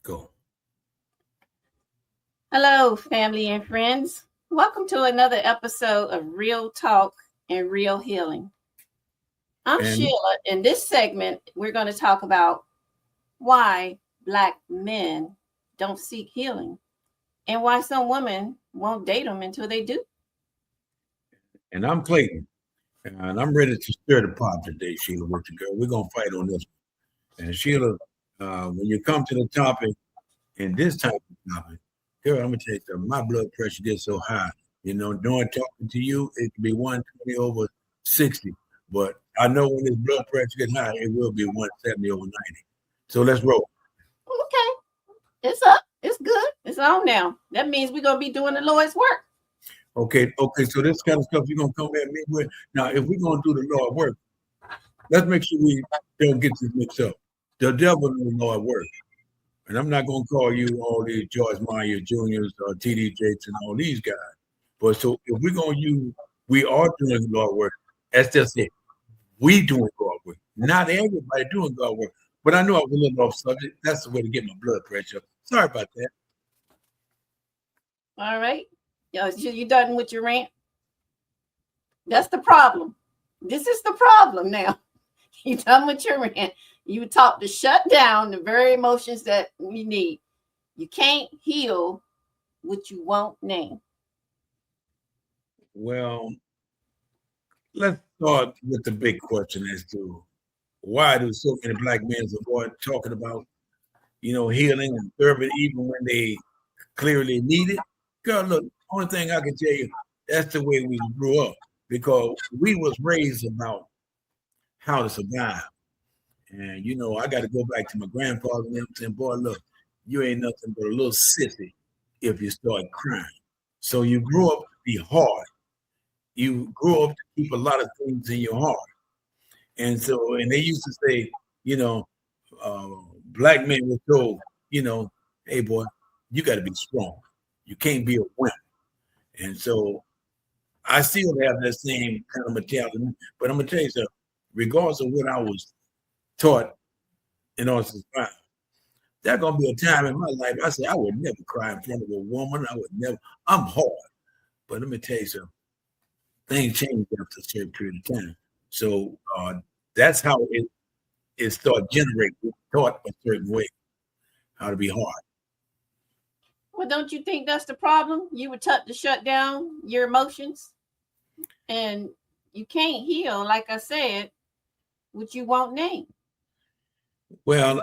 Go. Hello, family and friends. Welcome to another episode of Real Talk and Real Healing. I'm Sheila. In this segment, we're going to talk about why Black men don't seek healing and why some women won't date them until they do. And I'm Clayton, and I'm ready to stir the pot today, Sheila, with you, girl. We're going to fight on this one. And Sheila, when you come to the topic, and this type of topic, girl, I'm going to tell you something. My blood pressure gets so high. You know, doing talking to you, it can be 120 over 60. But I know when this blood pressure gets high, it will be 170 over 90. So let's roll. Okay. It's up. It's good. It's on now. That means we're going to be doing the Lord's work. Okay. So this kind of stuff you're going to come at me with. Now, if we're going to do the Lord work, let's make sure we don't get this mixed up. The devil knows the Lord work. And I'm not going to call you all these George Meyer Juniors or T.D. Jakes and all these guys. But so if we're going to use, we are doing Lord work. That's just it. We doing God work. Not everybody doing God work. But I know I was a little off subject. That's the way to get my blood pressure up. Sorry about that. All right. You done with your rant? That's the problem. This is the problem now. You done with your rant. You taught to shut down the very emotions that we need. You can't heal what you won't name. Well, let's start with the big question as to why do so many Black men avoid talking about, healing and therapy even when they clearly need it? Girl, look, only thing I can tell you, that's the way we grew up because we was raised about how to survive. And, I got to go back to my grandfather and them saying, boy, look, you ain't nothing but a little sissy if you start crying. So you grew up to be hard. You grew up to keep a lot of things in your heart. And they used to say, Black men were told, hey, boy, you got to be strong. You can't be a wimp. And so I still have that same kind of mentality. But I'm going to tell you something, regardless of what I was taught in order to survive, there's going to be a time in my life I say I would never cry in front of a woman. I'm hard. But let me tell you something, things change after a certain period of time. So that's how it started generating, taught a certain way, how to be hard. Well, don't you think that's the problem? You were taught to shut down your emotions, and you can't heal, like I said, what you won't name. Well,